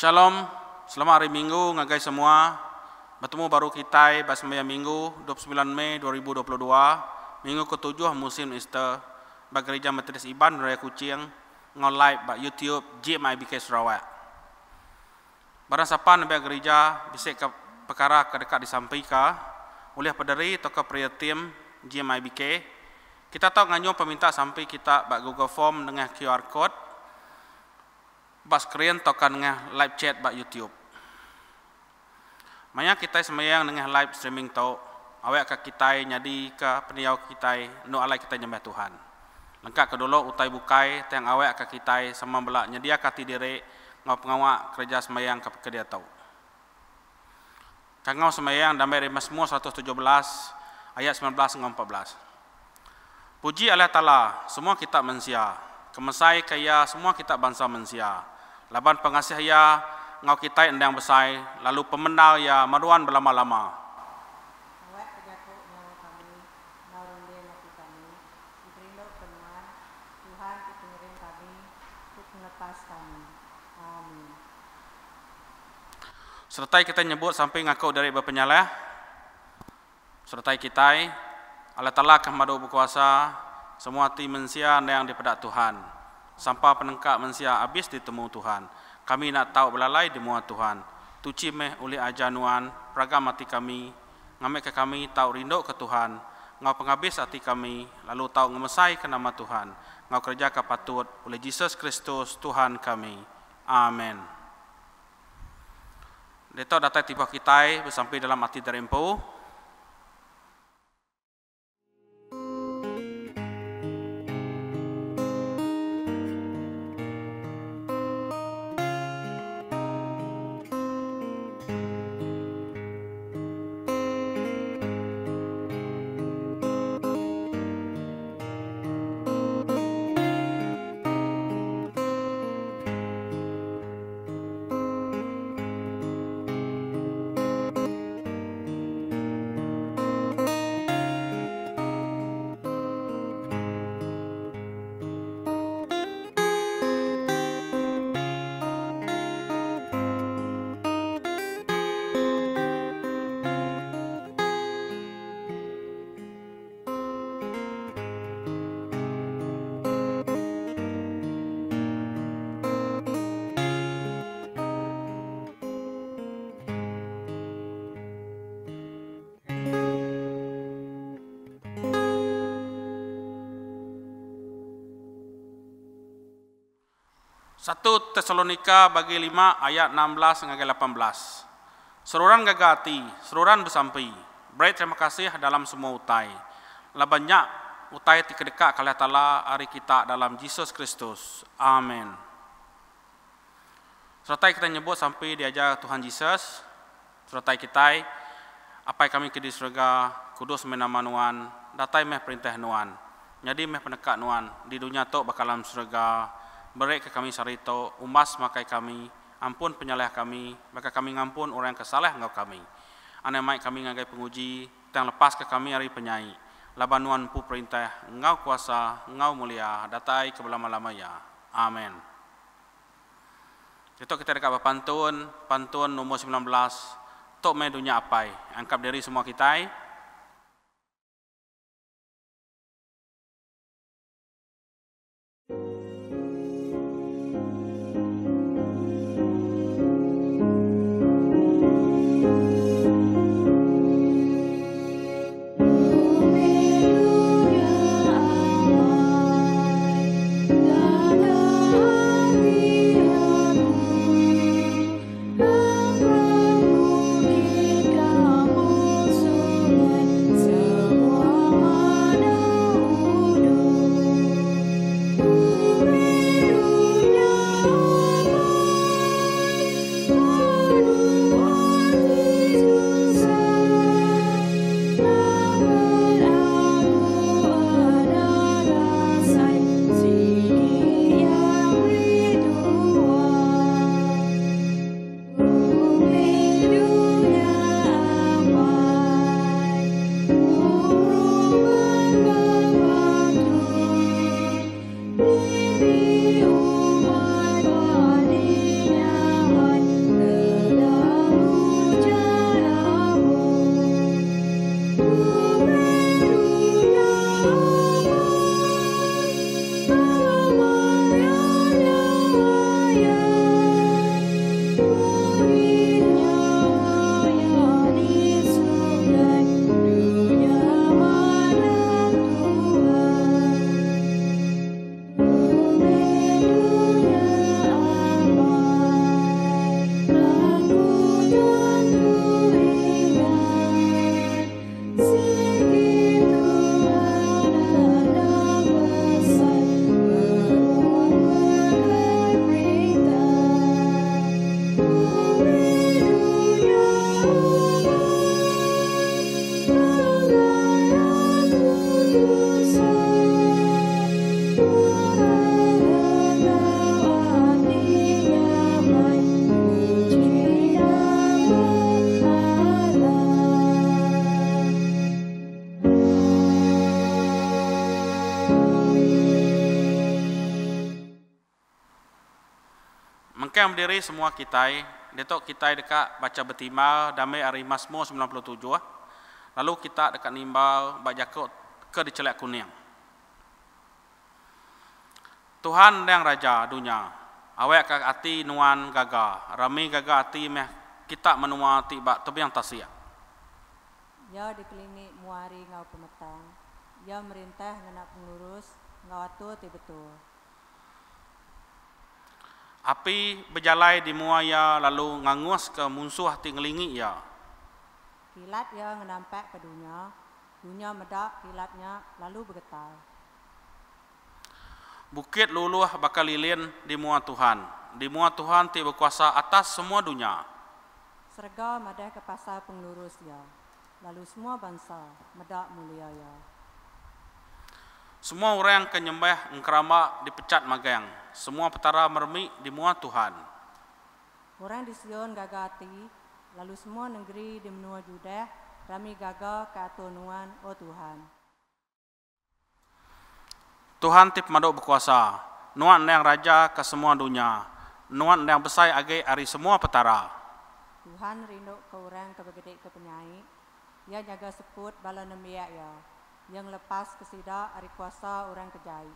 Shalom, selamat hari Minggu ngagai semua. Bertemu baru kita pas sembahyang Minggu 29 Mei 2022, Minggu ke-7 musim Easter. Bagi gereja Metodis Iban Raya Kucing ngau live bak YouTube GMIBK Sarawak. Barang siapa nampak gereja bisik ke perkara kedekat disampaikan oleh pederi atau ke prayer team GMIBK. Kita tahu nganyo peminta sampai kita bak Google Form dengan QR code. Bak screen tokan dengan live chat bak YouTube. Maya kita sembahyang dengan live streaming tau. Awak ke kita nyadi ke peniau kita nu alai kita nyembah Tuhan. Lengkap ke dulu utai bukai tang awak ke kita sama belak nyedia kati diri ngau pengawak kerja sembahyang ke dia tau. Kangau sembahyang damai Mazmur 117 ayat 19 ngau 14. Puji Allah Ta'ala, semua kitab manusia, kemesai kaya semua kitab bangsa manusia. Laban pengasih ya ngau kita endang besai, lalu pemendal ya maruan berlama-lama. Awak penyakut nyawa kami, naurunde mati kami, diberindo penuhan, Tuhan pengiring kami, untuk melepas kami. Amin. Sertai kita nyebut sampai ngaku dari berpenyalah. Sertai kita, Allah Ta'ala kemadu berkuasa, semua hati manusia yang dipedak Tuhan. Sampai penengkap manusia habis ditemu Tuhan. Kami nak tahu belalai di muat Tuhan. Tuci meh oleh ajanuan, peragam hati kami. Ngamek ke kami tahu rindu ke Tuhan. Ngau penghabis hati kami, lalu tahu ngemesai ke nama Tuhan. Ngau kerja ke patut oleh Yesus Kristus Tuhan kami. Amin. Deto datai tiba kita bersampai dalam hati derempu. Satu Tesalonika bagi 5 ayat 16 hingga 18. Seruran gagati, seruran bersampai. Beri terima kasih dalam semua utai. Lah banyak utai kedekat Allah Ta'ala hari kita dalam Yesus Kristus. Amin. Sertai kita nyebut sampai diajar Tuhan Yesus. Sertai kita apa yang kami ke di surga kudus menama nuan, datai meh perintah nuan. Jadi meh penekat nuan di dunia tu bakalam surga. Beri ke kami sarito, umas makai kami, ampun penyalah kami, maka kami ngampun orang yang kesalah engkau kami. Aneh mai kami ngagai penguji, yang lepas ke kami hari penyai. Labanuan pu perintah, engkau kuasa, engkau mulia, datai ke belama-lamanya. Amin. Itu kita dekat pantun nomor 19, tok me dunia apai, angkap diri semua kita. Semua Mungkin berdiri semua kita, detok kita dekat baca bertimbal damai hari Mazmur 97. Lalu kita dekat nimbal baca ke dicelak kuning. Tuhan yang Raja dunia, awak kak ati nuan gaga, rami gaga ati meh kita menua tiba tebiang tasia. Ya dikelinik muari ngau pemetang, ya merintah ngenak pengurus ngau atur ti betul. Api berjalai di muaya lalu ngangus ke musuh hati ngelingi ya. Kilat ya ngenampak ke dunia, dunia medak kilatnya lalu bergetar. Bukit luluh bakal lilin di mua Tuhan. Di mua Tuhan ti berkuasa atas semua dunia. Serga madah ke pasar penglurus ya, lalu semua bangsa medak mulia ya. Semua orang yang kenyembah engkerama dipecat magang. Semua petara mermi di mua Tuhan. Orang di Sion gagati, lalu semua negeri di menua Judah, rami gagal ke atunuan, oh Tuhan. Tuhan tip madok berkuasa. Nuan yang raja ke semua dunia. Nuan yang besar agai ari semua petara. Tuhan rindu ke orang ke begede ke penyai. Ia jaga seput bala nemiak ya. Yang lepas kesida ari kuasa orang kejai.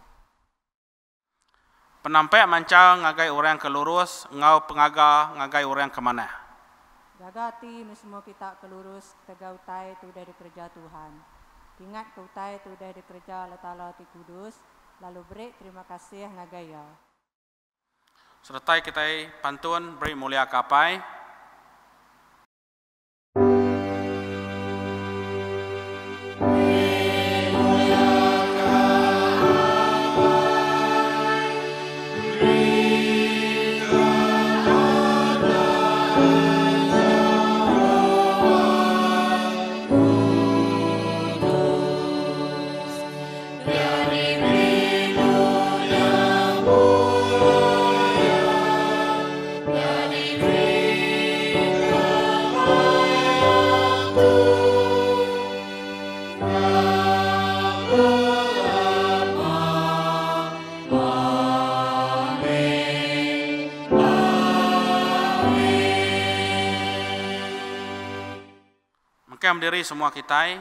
Penampak mancang ngagai orang kelurus, ngau pengaga ngagai orang kemana. Gagati semua kita kelurus tegautai tu dari kerja Tuhan. Ingat kautai tu dari kerja letala ti kudus, lalu beri terima kasih ngagai ya. Sertai kita pantun beri mulia kapai. Berdiri semua kita,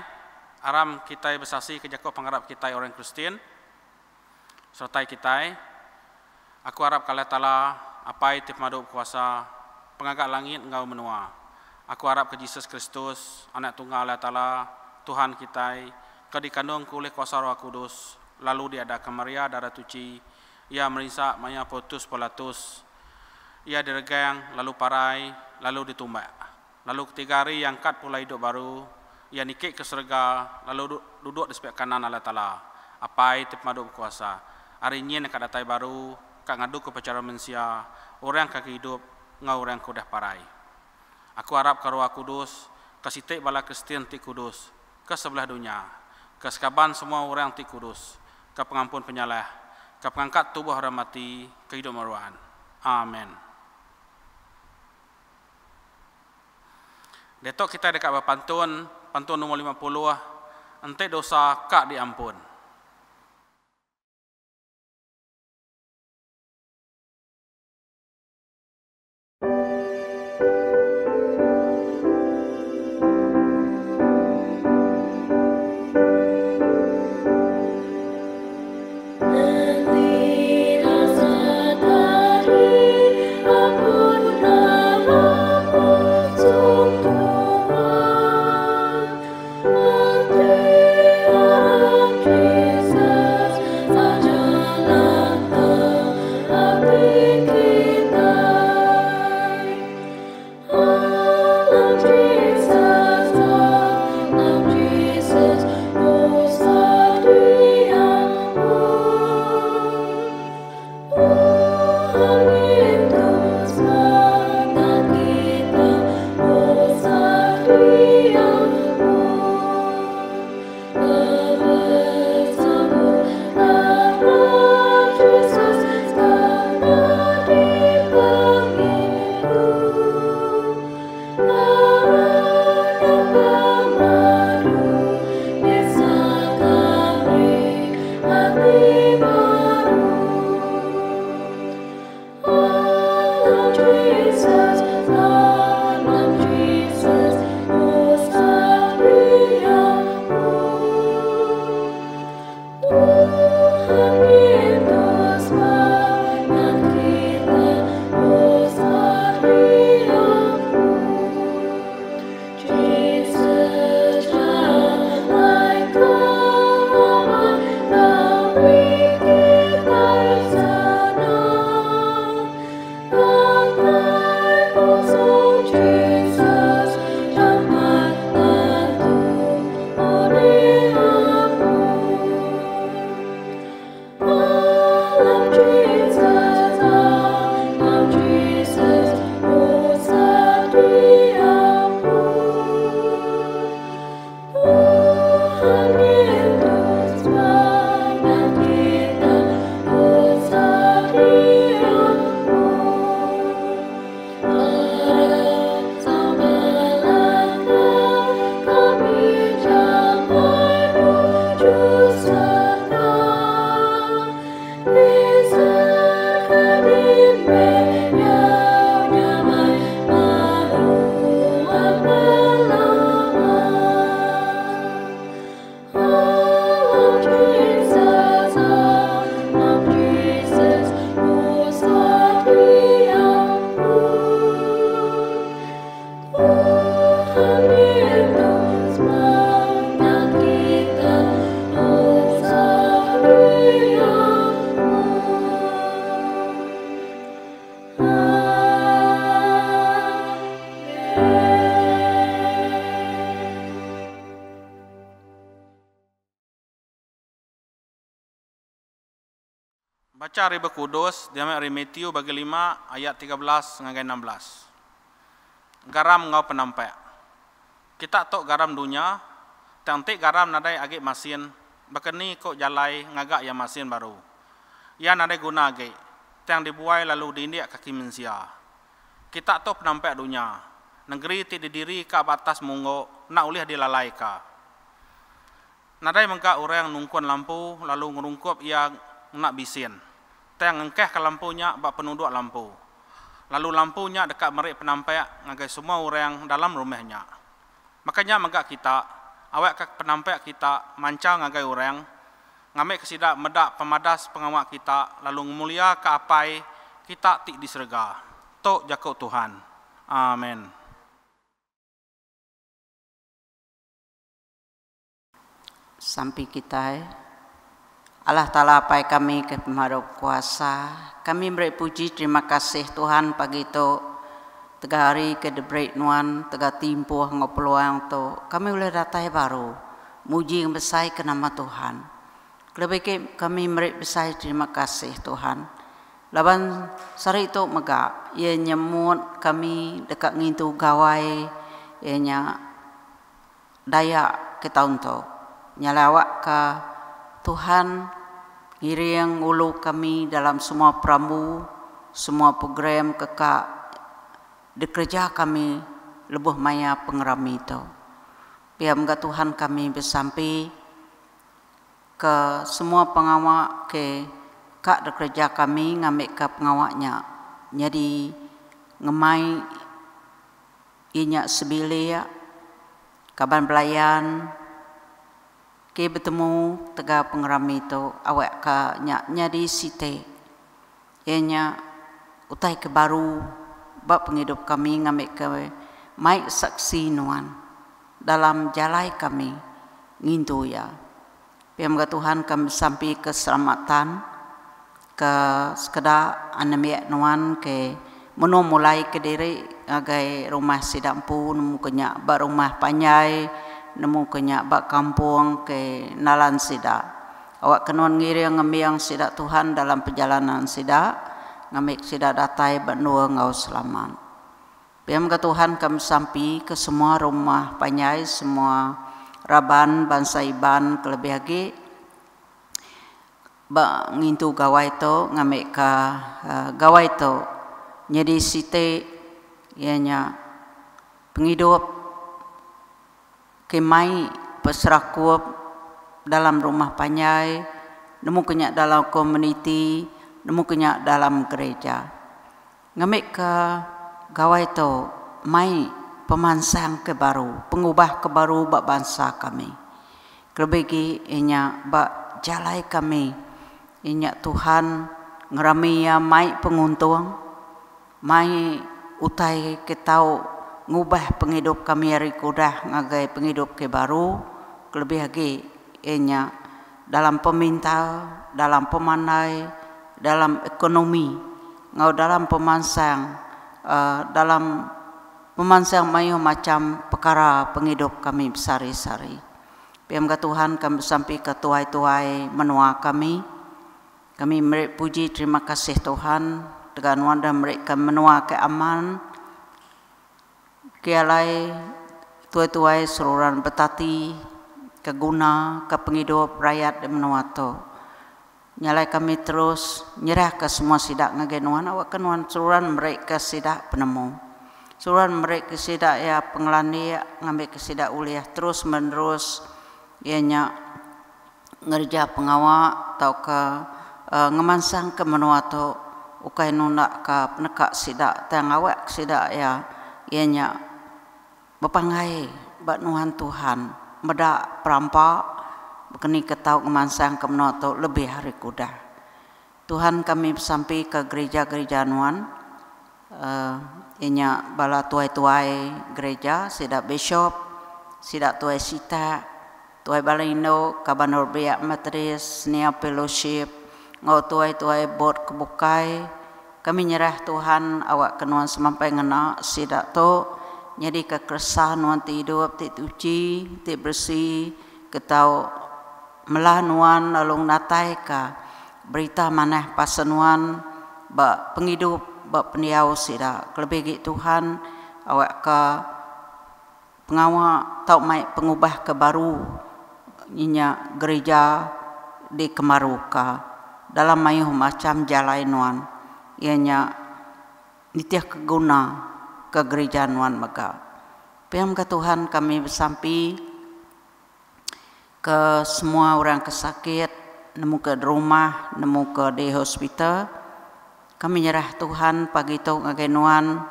aram kita bersasi ke Jakob pengharap kita orang Kristen, sertai kita. Aku harap kalian tala apai tip madu kuasa pengagak langit engkau menua. Aku harap ke Yesus Kristus, anak tunggal Allah Ta'ala, Tuhan kita, ke dikandung oleh kuasa Roh Kudus, lalu diada ke Maria darah tuci, ia merinsak maya potus polatus, ia diregang, lalu parai, lalu ditumbak. Lalu ketiga hari yang angkat pula hidup baru, ia nikik ke surga, lalu duduk di sebelah kanan Allah Ta'ala. Apai tip madu berkuasa. Hari ini yang datai baru, kak ngadu ke pacara manusia, orang kaki hidup, ngau orang kudah parai. Aku harap ke Roh Kudus, ke sitik bala Kristen ti kudus, ke sebelah dunia, ke sekaban semua orang ti kudus, ke pengampun penyalah, ke pengangkat tubuh orang mati, ke hidup maruan. Amin. Detok kita dekat pantun nomor 50, ente dosa kak diampun. Tuhan Baca Riba Kudus, dia dari Matthew bagi 5 ayat 13 ngangai 16. Garam ngau penampak. Kita tok garam dunia, tantik garam nadai agak masin, bakeni kok jalai ngagak ya masin baru. Ya nadai guna agak, tang dibuai lalu diindik kaki manusia. Kita tok penampak dunia, negeri ti didiri ke batas mungo, nak ulih dilalai ka. Nadai mengka orang nungkuan lampu lalu ngerungkup ia nak bisin. Tang engkeh ke lampunya bak penunduk lampu. Lalu lampunya dekat merik penampak ngagai semua orang dalam rumahnya. Makanya mengka kita, awak ke penampak kita mancang ngagai orang, ngambil kesidak medak pemadas pengawak kita, lalu mulia ke apai kita tik diserga. Tok jakuk Tuhan. Amin. Sampai kita Allah Ta'ala apai kami ke pemaruh kuasa, kami beri puji terima kasih Tuhan pagi itu 3 hari ke debreak nuan 3 timpuh ngopeluang tu kami boleh datai baru muji yang besar ke nama Tuhan. Lebih kami beri besar terima kasih Tuhan. Laban sari itu mega ia nyemut kami dekat ngintu gawai ianya daya kita untuk nyalawak ke Tuhan ngiring ulu kami dalam semua pramu, semua program kekak dikerja kami lebuh maya pengerami itu. Biar moga Tuhan kami bersampai ke semua pengawak ke kak dikerja kami ngambil ke pengawaknya. Jadi ngemai inya sebilia kaban belayan ke bertemu tega pengerami itu awak ka nya di site ianya utai ke baru bab penghidup kami ngambil ke mai saksi nuan dalam jalai kami ngintu ya biar Tuhan kami sampai keselamatan ke sekedar anemiak nuan ke menu mulai ke diri agai rumah sidampu nemu kenyak bar rumah panjai nemu kenyak bak kampung ke nalan sida. Awak kenuan ngiri ngambil sida Tuhan dalam perjalanan sida, ngambil sida datai benua ngau selamat. Biar Tuhan kami sampai ke semua rumah panjai, semua raban bangsa iban kelebih lagi. Bak ngintu gawai to ngambil ke gawai to. Jadi site ianya penghidup kemai peserakup dalam rumah panjai, nemu kenyak dalam komuniti, nemu kenyak dalam gereja. Ngambil ke gawai itu, mai pemansang ke baru, pengubah ke baru bak bangsa kami. Kelebih inya bak jalai kami, inya Tuhan ngerami ya mai penguntung, mai utai ketau ngubah penghidup kami hari kudah ngagai penghidup ke baru lebih lagi ianya dalam peminta dalam pemandai dalam ekonomi ngau dalam pemansang dalam pemansang mayu macam perkara penghidup kami besari-sari biar Tuhan kami sampai ke tuai-tuai menua kami beri puji terima kasih Tuhan dengan wanda mereka menua ke aman kialai tuai-tuai seluruhan betati keguna ke penghidup rakyat di Menuato. Nyalai kami terus nyerah ke semua sidak ngagenuan awak kenuan seluruhan mereka sidak penemu. Seluruhan mereka sidak ya pengelani ngambil ke sidak uliah terus menerus ianya ngerja pengawak atau ke ngemansang ke Menuato ukai nundak ke penekak sidak tang awak sidak ya ianya bepangai bak nuhan Tuhan medak perampak bekeni ketau kemansang ke Menuato lebih hari kuda Tuhan kami sampai ke gereja-gereja nuan inya bala tuai-tuai gereja sidak bishop sidak tuai sita tuai balaindo kabanor biak matris nia fellowship ngau tuai-tuai board kebukai kami nyerah Tuhan awak kenuan semampai ngena sidak to jadi kekeresahan wanti hidup ti uci ti bersih ketau melanuan alung natai ka berita maneh pasenuan ba penghidup ba pendiau sida kelebih Tuhan awak ke pengawa tau mai pengubah ke baru nyinya gereja di Kemaruka dalam mayuh macam jalainuan ianya nitiah keguna ke gereja nuan mega. Piam ke Tuhan kami bersampi ke semua orang kesakit, nemu ke rumah, nemu ke di hospital. Kami nyerah Tuhan pagi itu ngagenuan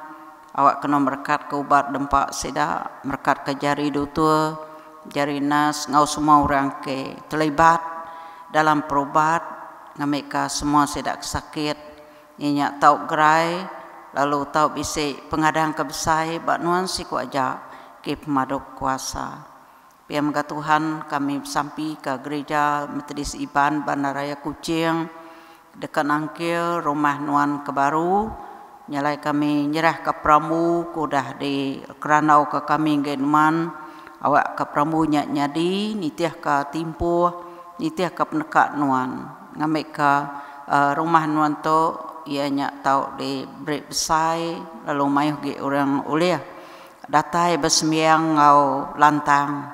awak kena berkat ke ubat dempak sida, berkat ke jari dutua, jari nas, ngau semua orang ke terlibat dalam perobat, ngamika semua sida kesakit, inya tau gerai, lalu tau bisik pengadang kebesai, bak nuan si kuaja ke pemaduk kuasa. Piam ke Tuhan kami sampai ke gereja Metodis Iban Bandaraya Kucing dekat angkil rumah nuan kebaru nyalai kami nyerah ke pramu kudah di keranau ke kami genuman awak ke pramu nyadi nitiah ke timpuh nitiah ke penekat nuan ngamik ke rumah nuan to ia nyak tau di break besai lalu mayuh ge orang uliah datai besemiang ngau lantang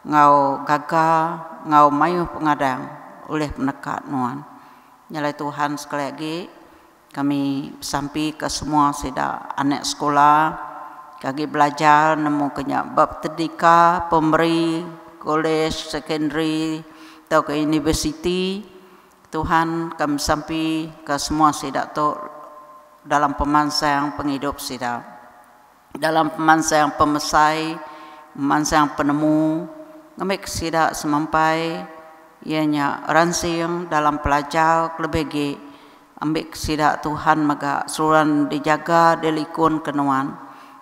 ngau gaga ngau mayuh pengadang oleh penekat nuan nyalai Tuhan sekali lagi kami sampai ke semua sida anak sekolah kagi belajar nemu kenyak bab terdika pemberi college secondary atau ke university Tuhan kami sampai ke semua sida tu dalam pemansang penghidup sida dalam pemansang pemesai pemansang penemu ngamik sida semampai ianya ransing dalam pelajar lebih ambil sida Tuhan maga suruhan dijaga delikun kenuan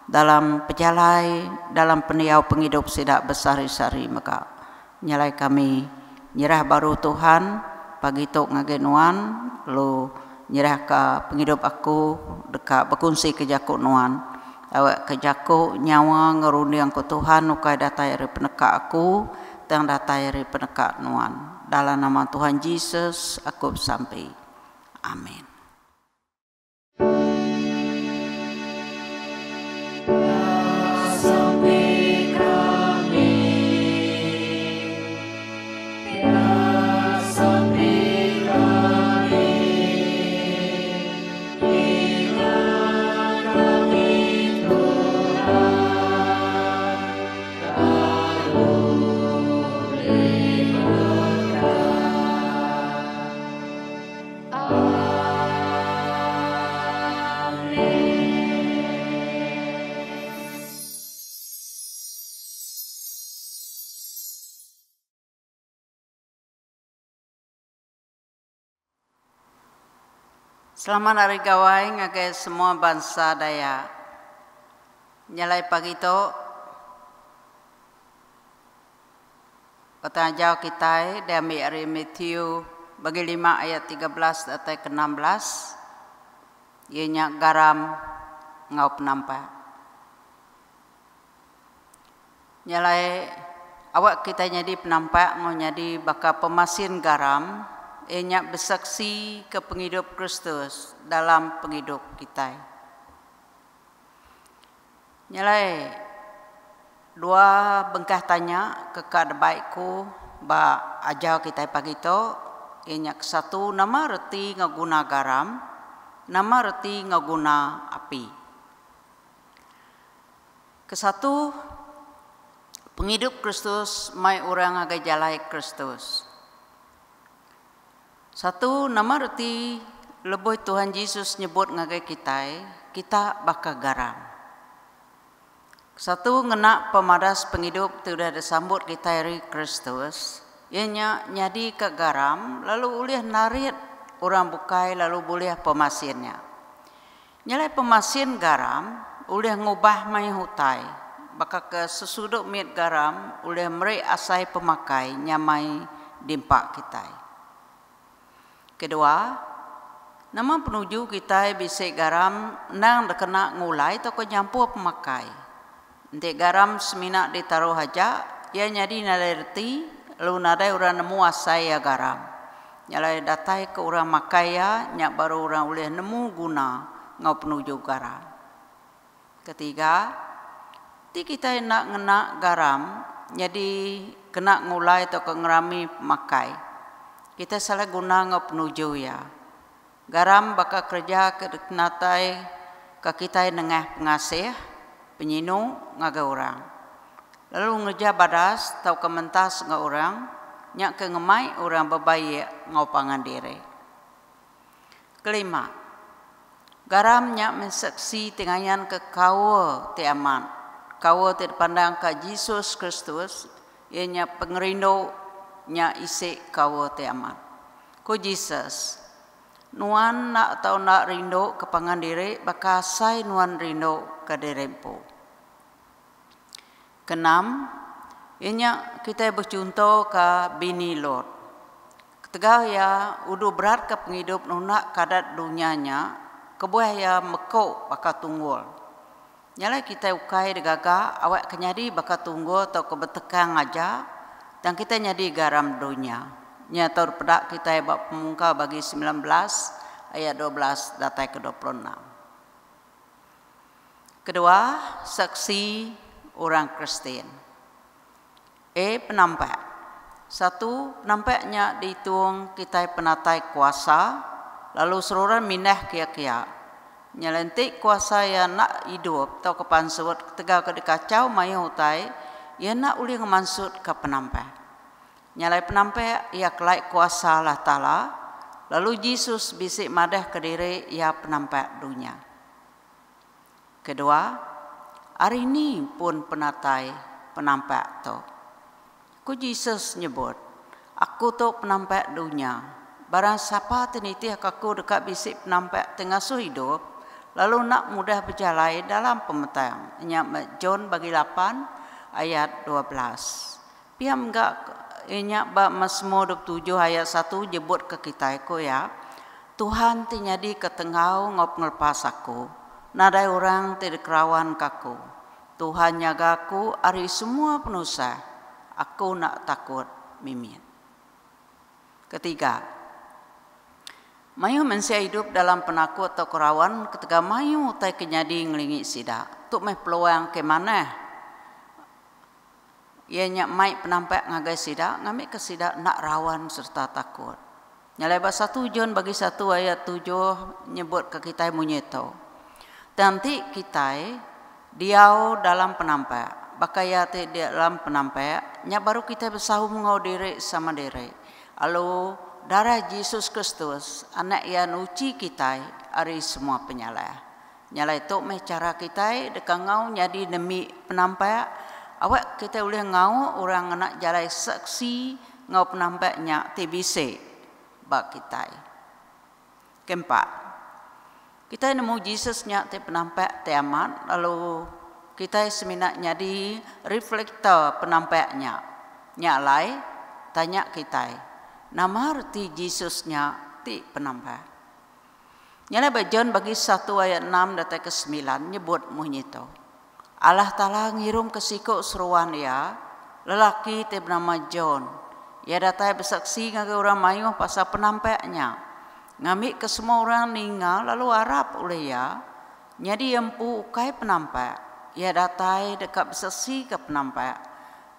dalam pejalai dalam peniau penghidup sida besari-sari maga nyalai kami nyerah baru Tuhan pagi tok ngagenuan lu nyerah ke penghidup aku dekat berkongsi ke jakuk nuan awak ke jakuk nyawa ngerunding ke Tuhan ukai datai dari penekak aku tang datai dari penekak nuan dalam nama Tuhan Yesus aku sampai. Amin. Selamat hari gawai ngagai semua bangsa daya. Nyalai pagi itu kata jauh kita diambil dari Matthew bagi 5 ayat 13 atau ke 16 ianya garam ngau penampak. Nyalai awak kita jadi penampak ngau jadi bakal pemasin garam ianya bersaksi ke penghidup Kristus dalam penghidup kita. Nyalai dua bengkah tanya ke kad baikku ba ajar kita pagi tu ianya satu nama reti ngaguna garam nama reti ngaguna api. Kesatu penghidup Kristus mai orang agai jalai Kristus. Satu nama reti lebih Tuhan Yesus nyebut ngagai kita bakal garam. Satu ngena pemadas penghidup sudah disambut kita dari Kristus. Ianya nyadi ke garam lalu boleh narik orang bukai lalu boleh pemasinnya. Nyalai pemasin garam boleh ngubah mai hutai. Bakal ke sesuduk mit garam boleh meri asai pemakai nyamai dimpak kita. Kedua, nama penuju kita bisik garam nang dekena ngulai atau nyampur pemakai. Nanti garam seminak ditaruh aja, ia nyadi nadai reti, lalu nadai orang nemu asai ya garam. Nyalai datai ke orang makaya, nyak baru orang boleh nemu guna ngau penuju garam. Ketiga, ti kita nak ngena garam, jadi kena ngulai atau kengerami makai. Kita salah guna ngau penuju ya. Garam bakal kerja ke natai ke kita nengah pengasih, penyinu ngaga orang. Lalu ngeja badas tau kementas ngau orang, nyak ke ngemai orang bebaik ngau pangan diri. Kelima, garam nyak mensaksi tengayan ke kawa te aman. Kawa te pandang ke Yesus Kristus, ia nyak pengerindo nyak isi kawa te aman. Ko Jesus, nuan nak tau nak rindo ke pangan diri, bakasai nuan rindo ke dirempo. Keenam, ianya kita bercontoh ke bini Lot. Ketegah ya udah berat ke penghidup nunak kadat dunianya, kebuah ya mekau bakal tunggul. Nyalai kita ukai degaga, awak kenyadi bakal tunggul atau kebetekang aja, dan kita nyadi garam dunia. Nyata pedak kita bab pemungka bagi 19 ayat 12 datai ke 26. Kedua, saksi orang Kristen. Penampak. Satu, penampaknya dihitung kita penatai kuasa, lalu seluruh minah kia-kia. Nyalentik kuasa yang nak hidup atau kepansut, ketika kedekacau mayu utai, ia nak uli ngemansut ke penampak. Nyalai penampak, ia kelai kuasa Allah Ta'ala, lalu Yesus bisik madah ke diri, ia penampak dunia. Kedua, hari ini pun penatai penampak tu. Ku Yesus nyebut, aku tu penampak dunia. Barang siapa teniti aku dekat bisik penampak tengah hidup, lalu nak mudah berjalan dalam pemetang. Inyak John bagi 8 ayat 12. Piam enggak inyak bab Mazmur 27 ayat 1 jebut ke kita ko ya. Tuhan tinyadi ke tengau ngop ngelepas aku. Nadai orang tidak kerawan kaku. Tuhan nyagaku hari semua penusa. Aku nak takut mimit. Ketiga, mayu manusia hidup dalam penakut atau kerawan ketika mayu tai kenyadi ngelingi sida. Tuk meh peluang ke mana? Ia nyak mai penampak ngagai sida, ngamik ke sida nak rawan serta takut. Nyalai bahasa 1 John bagi 1 ayat 7 nyebut ke kita munyeto. Nanti kita diau dalam penampak, bakayate dalam penampak, nya baru kita bersahum ngau diri sama diri. Lalu darah Yesus Kristus, anak yang uci kita, hari semua penyalah. Nyalai tu meh cara kita dekat ngau nyadi demi penampak, awak kita boleh ngau orang anak jalai saksi ngau penampaknya TBC bak kita. Keempat, kita nemu Yesus nyak te penampak te aman, lalu kita seminat nyadi reflektor penampaknya. Nyak lai tanya kita, nama arti Yesusnya ti penampak. Nyala John bagi 1 ayat 6 datai ke 9 nyebut munyito. Allah Ta'ala ngirum ke siku seruan ya, lelaki te bernama John. Ia datai bersaksi ngagai orang mayu pasal penampaknya. Ngambil ke semua orang ninggal lalu Arab oleh ya. Jadi empu ukai penampak. Ia datai dekat bersaksi ke penampak.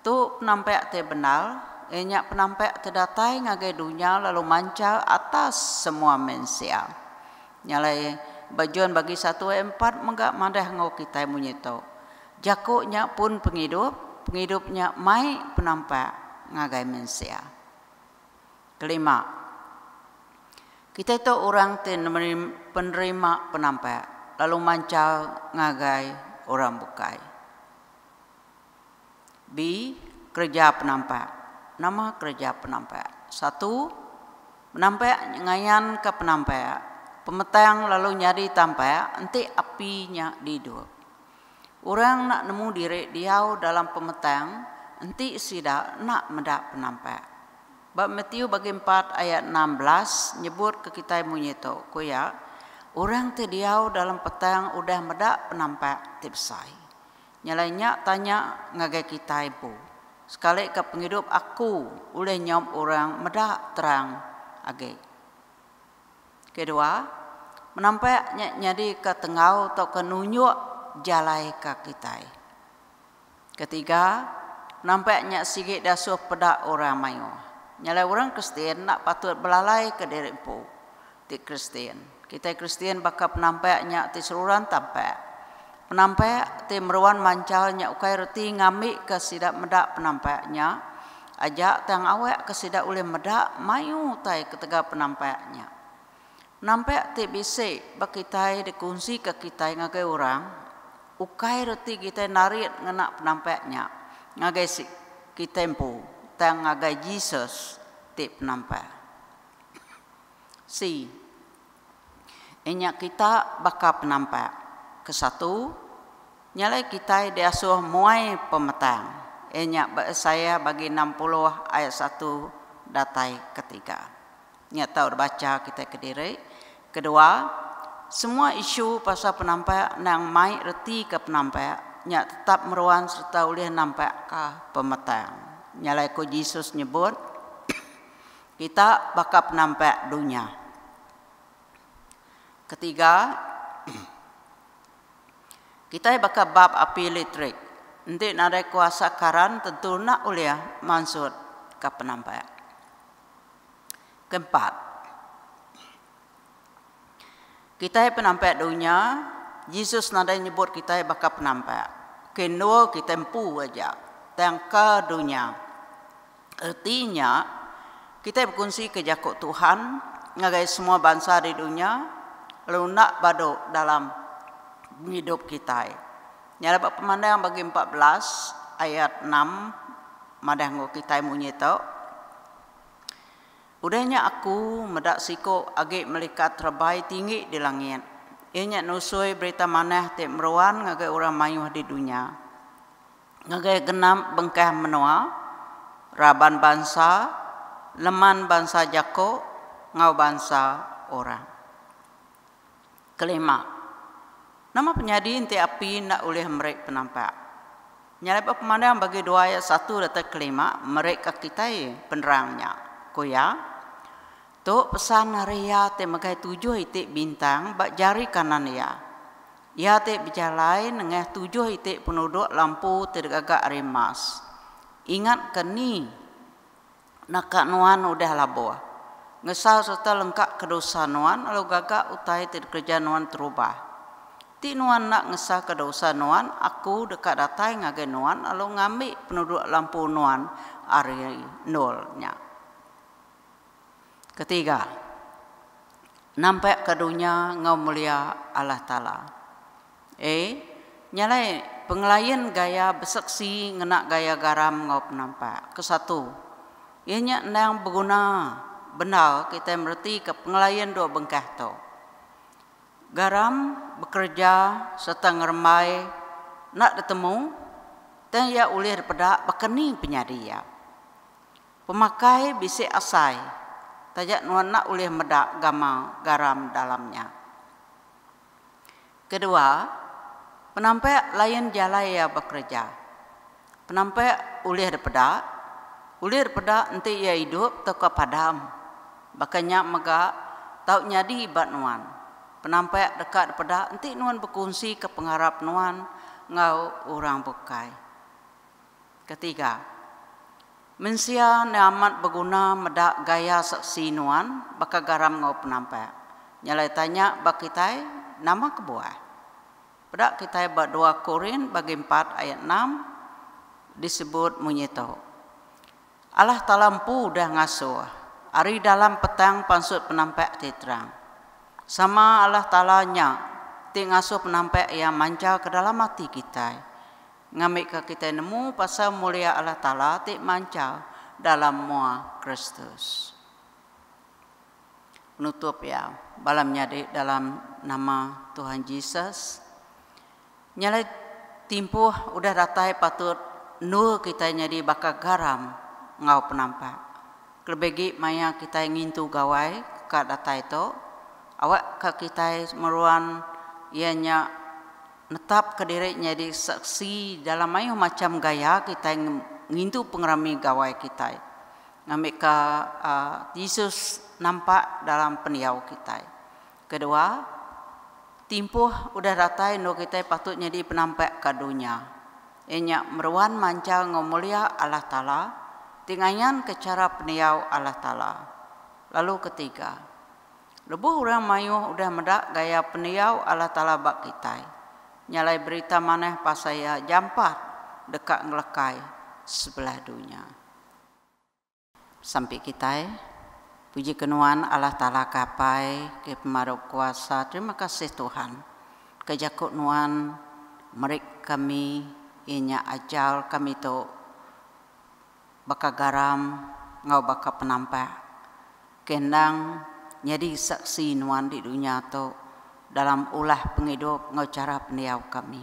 Tu penampak te benar. Ianya penampak te datai ngagai dunia lalu mancar atas semua manusia. Nyalai bajuan bagi 1 ayat 4 menggak madah ngau kita munyito. Jakuknya pun penghidup mai penampak ngagai manusia. Kelima, kita itu orang penerima penampak, lalu mancal ngagai orang bukai. B, kerja penampak. Nama kerja penampak. 1, penampak ngayan ke penampak. Pemetang lalu nyari tampak, enti apinya hidup. Orang nak nemu diri diau dalam pemetang, enti sida nak mendak penampak. Bab Matius bagi 4 ayat 16 nyebut ke kita munyeto kuya orang tediau dalam petang udah medak penampak tipsai. Nyalainya tanya ngagai kita ibu. Sekali ke penghidup aku oleh nyom orang medak terang age. Kedua, menampaknya nyadi ke tengau atau ke nunjuk jalai ke kita. Ketiga, nampaknya sikit dasuh pedak orang mayu. Nyalai orang Kristen nak patut belalai ke diri empu di Kristen. Kita Kristen bakal penampaknya ti seluruhan tampak. Penampak ti meruan mancalnya ukai reti ngamik ke sidak medak penampaknya. Ajak tang awak ke sidak oleh medak mayu tai ketega penampaknya. Nampak ti bisik bakitai dikunci ke kita ngagai orang. Ukai reti kita narik ngena penampaknya. Ngagai si kita empu tang ngagai Jesus ti penampak. Si enyak kita bakal penampak. Kesatu, nyalai kita diasuh muai pemetang. Enyak saya bagi 60 ayat 1 datai ketiga. Nyak tahu baca kita ke diri. Kedua, semua isu pasal penampak nang mai reti ke penampak, nyak tetap meruan serta oleh nampak ke pemetang. Nyalai ko Yesus nyebut, kita bakal penampak dunia. Ketiga, kita bakal bab api listrik. Nanti ada kuasa karan tentu nak uliah maksud ke penampak. Keempat, kita penampak dunia. Yesus nada nyebut kita bakal penampak. Kenua kita empu aja. Tangka dunia. Artinya kita berkongsi ke jakuk Tuhan ngagai semua bangsa di dunia lalu nak baduk dalam hidup kita. Nyala bab pemandang bagi 14 ayat 6 madang kita munyi tau. Udahnya aku medak siko agi melikat terbaik tinggi di langit. Ianya nusui berita manah te meruan ngagai orang mayuh di dunia. Ngagai genam bengkah menua, raban bangsa, leman bangsa jako, ngau bangsa orang. Kelima, nama penyadi inti api nak oleh mereka penampak. Nyalai pemandang bagi 2 ayat 1 data kelima, mereka kita penerangnya. Koya, tu pesan ria te magai 7 itik bintang bak jari kanan ya. Ia te berjalai nengah 7 itik penduduk lampu tergagak rimas. Ingat keni nakak nuan udah labuh. Ngesal serta lengkap kedosa nuan lalu gagak utai terkerja nuan terubah. Ti nuan nak ngesal kedosa nuan aku dekat datai ngagai nuan lalu ngambil penduduk lampu nuan ari nolnya. Ketiga, nampak ke dunia ngau mulia Allah Ta'ala. Nyalai pengelayan gaya bersaksi ngenak gaya garam ngau penampak. Kesatu, ianya nang berguna benar kita merti ke pengelayan 2 bengkah tu. Garam bekerja serta ngermai nak bertemu dan ia oleh daripada berkeni penyadia. Pemakai bisik asai tajak nuan nak oleh medak garam dalamnya. Kedua, penampak lain jalai ia bekerja. Penampak oleh daripada nanti ia hidup teka padam. Bakanya mega tau nyadi ibat nuan. Penampak dekat daripada nanti nuan berkongsi ke pengharap nuan ngau orang bekai. Ketiga, mensia amat berguna medak gaya saksi nuan baka garam ngau penampak. Nyalai tanya bak kita nama kebuah. Pedak kita bak 2 Korin bagi 4 ayat 6 disebut munyito. Allah Ta'ala empu dah ngasuh. Ari dalam petang pansut penampak terang. Sama Allah Ta'ala nya ti ngasuh penampak yang manca ke dalam hati kita. Ngambil ke kita nemu pasal mulia Allah Ta'ala ti manca dalam mua Kristus. Penutup ya, balamnya di dalam nama Tuhan Yesus. Nyalai timpuh udah datai patut nur kita nyadi bakal garam ngau penampak. Kelebegi maya kita ingin tu gawai ke datai itu. Awak ke kita meruan ianya netap ke diri nyadi saksi dalam mayu macam gaya kita ingin tu pengerami gawai kita. ngambil ke Yesus nampak dalam peniau kita. Kedua, timpuh udah datai no kita patutnya di penampak ke dunia. Enya meruan manca ngomulia Allah Ta'ala, tinganyan ke cara peniau Allah Ta'ala. Lalu ketiga, lebuh orang mayu udah medak gaya peniau Allah Ta'ala bak kita. Nyalai berita maneh pasaya jampat dekat ngelekai sebelah dunia. Sampai kita, puji kenuan Allah Ta'ala kapai ke pemaruk kuasa. Terima kasih Tuhan. Kejakut nuan merik kami inya ajal kami tu baka garam ngau baka penampak. Kendang jadi saksi nuan di dunia tu dalam ulah penghidup ngau cara peniau kami.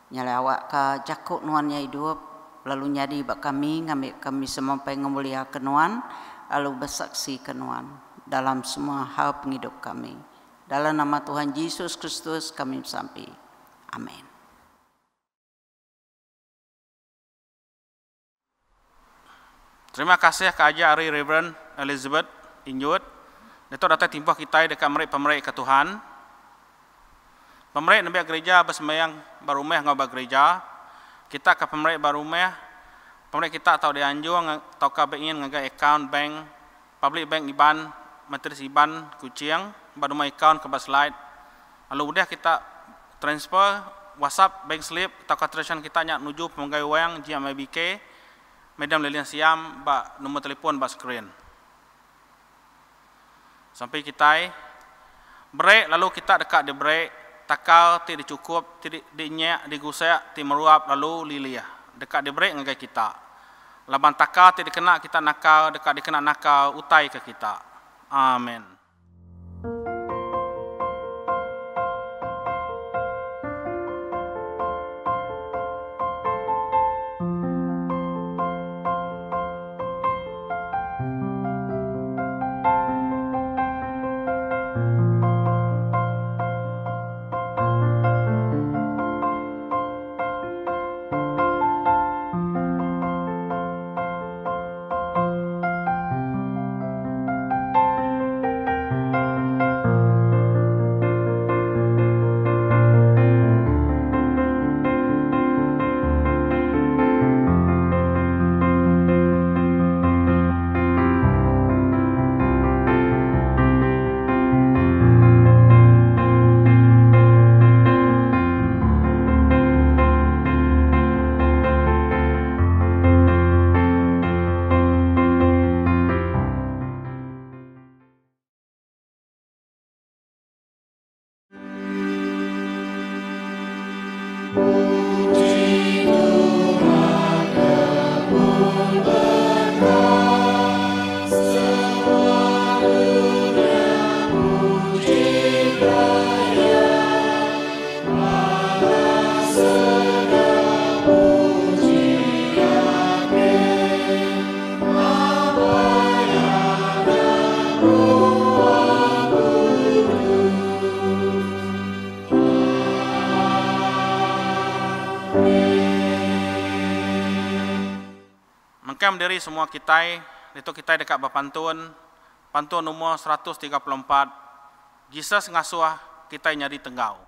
Nyala awak ke jakut nuannya hidup lalu nyadi bak kami ngambil kami semua pengemulia kenuan lalu bersaksi kenuan dalam semua hal penghidup kami. Dalam nama Tuhan Yesus Kristus kami sampai. Amin. Terima kasih ke Aja Ari Reverend Elizabeth Injut. Itu datang timpah kita dekat pemerintah ke Tuhan. Pemerintah nabi gereja bersemayang barumeh ngau gereja. Kita ke pemerintah barumeh. Pemerintah kita tahu dianjur tahu kabe ingin ngagai account bank, public bank IBAN, matris IBAN kucing, barumeh account ke slide. Lalu udah kita transfer WhatsApp bank slip tahu transaction kita nyak menuju pemenggai wang GMIBK. Madam Lilian Siam, ba nomor telefon ba screen. Sampai kita break, lalu kita dekat di break, takal ti dicukup, ti dinyak, digusek, ti meruap, lalu liliah. Dekat di break ngagai kita. Laban takal ti dikena kita nakal, dekat dikena nakal, utai ke kita. Amin. Dari semua kita, itu kita dekat berpantun, pantun nomor 134, Jesus ngasuh kita nyari tenggau.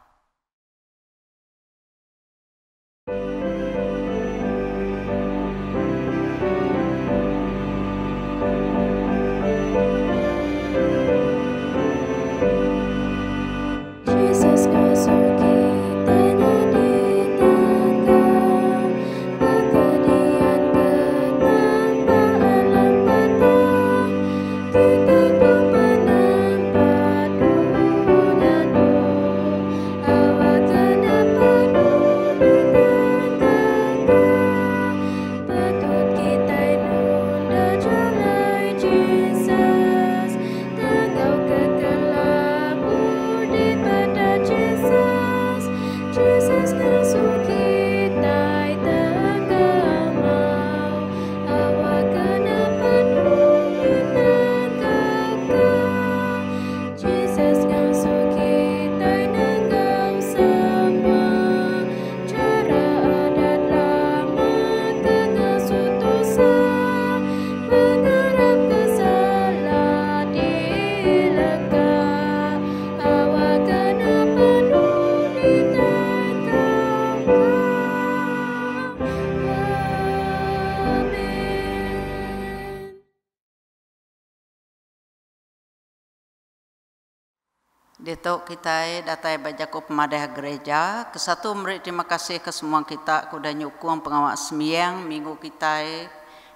Datuk kita datai bajaku pemadah gereja. Kesatu memberi terima kasih ke semua kita kuda nyukung pengawal semiyang minggu kita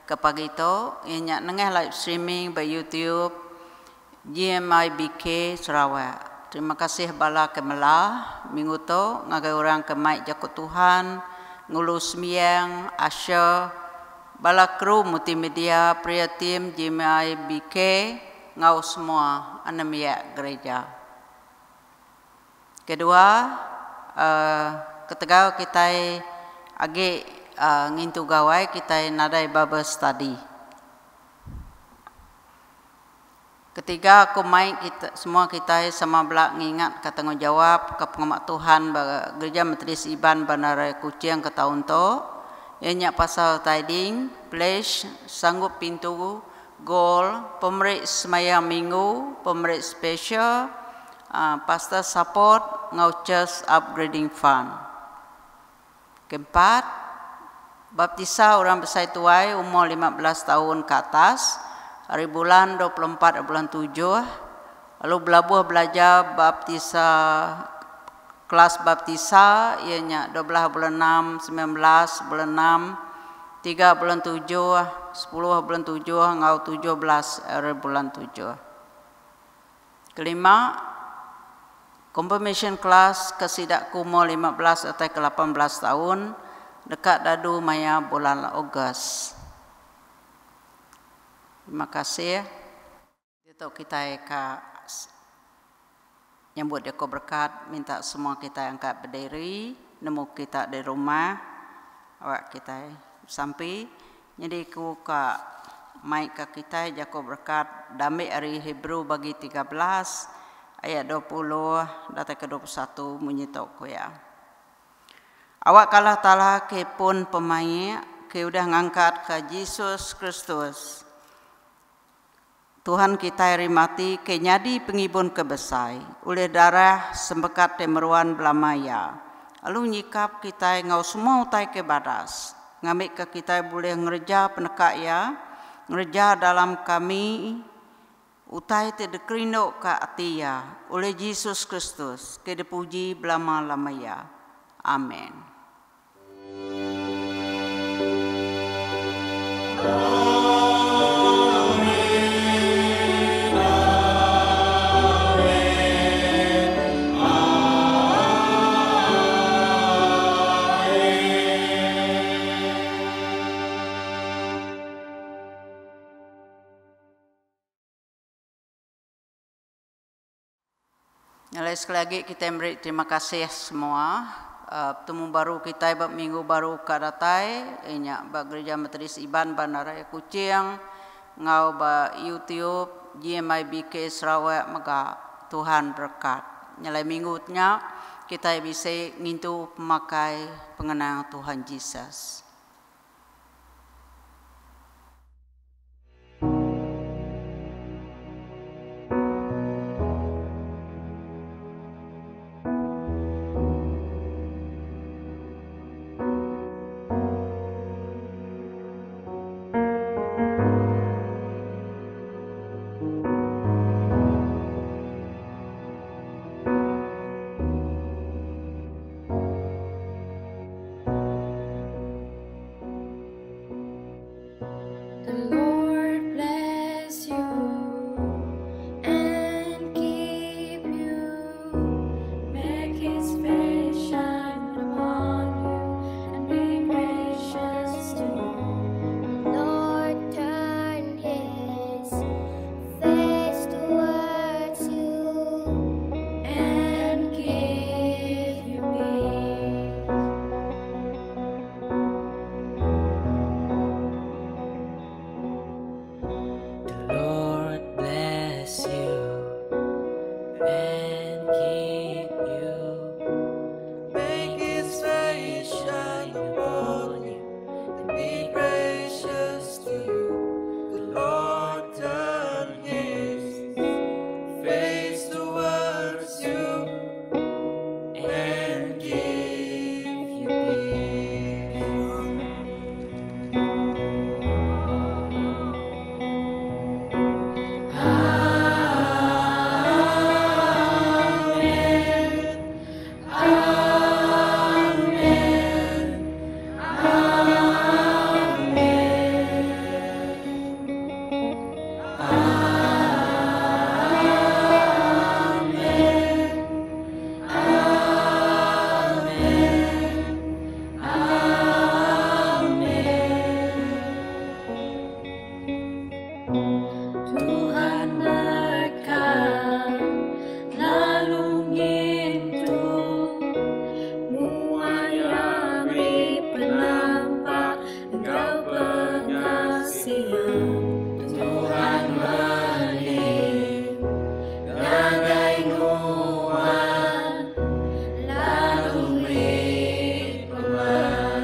ke pagi itu. Ianya nengah live streaming by YouTube GMIBK Sarawak. Terima kasih bala kemelah minggu tu ngagai orang ke mic jakut Tuhan ngulu semiyang Asya bala kru multimedia pria tim GMIBK ngau semua anamia gereja. Kedua, ketegau kita agi ngintu gawai kita nadai Bible study. Ketiga, aku mai kita semua kita sama belak ngingat ka tanggungjawab ke pengamat Tuhan Gereja Metodis Iban Bandar Raya Kuching ke tahun tu. Ianya pasal tiding, pledge, sanggup pintu, goal, pemerik semayang minggu, pemerik special, pastor support, ngauchers upgrading fund. Keempat, baptisa orang besar tuai umur 15 tahun ke atas, hari bulan 24 bulan 7, lalu belabuh belajar baptisa, kelas baptisa, ianya 12 bulan 6, 19 bulan 6, 3 bulan 7, 10 bulan 7, ngau 17 hari bulan 7. Kelima, confirmation class kesidak umur 15 atau ke 18 tahun dekat dadu maya bulan Ogos. Terima kasih. Itu kita nyambut dia berkat, minta semua kita angkat berdiri, nemu kita di rumah, awak kita sampai. Jadi ku ka mic ka kita jako berkat damai hari Hebrew bagi 13 ayat 20 data ke 21 menyitok ko ya. Awak kalah talah ke pun pemain ke udah ngangkat ke Yesus Kristus. Tuhan kita rimati ke nyadi pengibun kebesai oleh darah sembekat temeruan belamaya. Lalu nyikap kita ngau semua utai ke badas. Ngamik ke kita boleh ngerja penekak ya, ngerja dalam kami utai te dekrino ka atia oleh Yesus Kristus ke dipuji belama-lamaya. Amin. Sekali lagi kita beri terima kasih semua. Temu baru kita bab minggu baru kadatai inya ba Gereja Metodis Iban Bandar Raya Kuching ngau ba YouTube GMIBK Sarawak maka Tuhan berkat. Nyalai minggunya kita bisa ngintu pemakai pengenang Tuhan Yesus. Tuhan berkat, lalu nyentuh muanya beri penampak Engkau pengasihan. Tuhan beri bagai nguat, lalu beri penguat.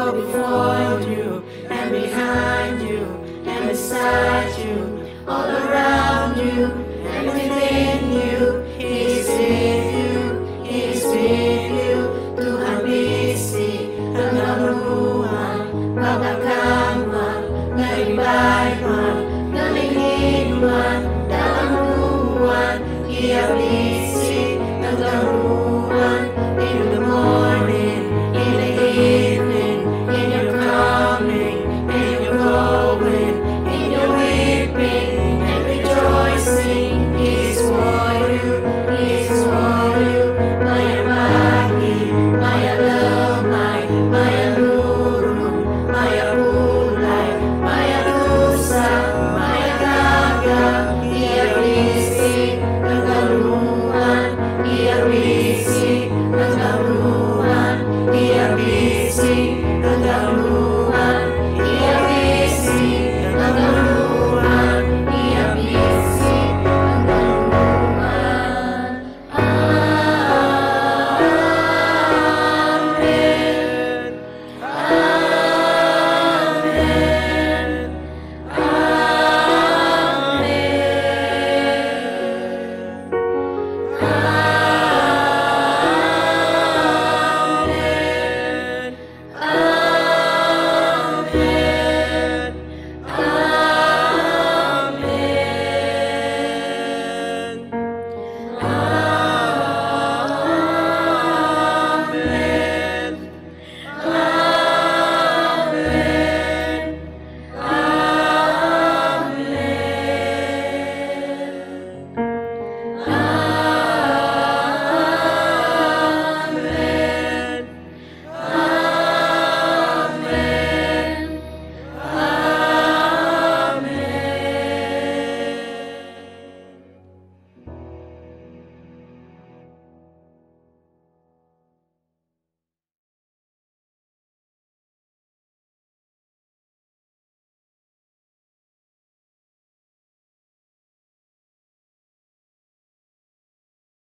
Before you and behind you and beside you, all around you.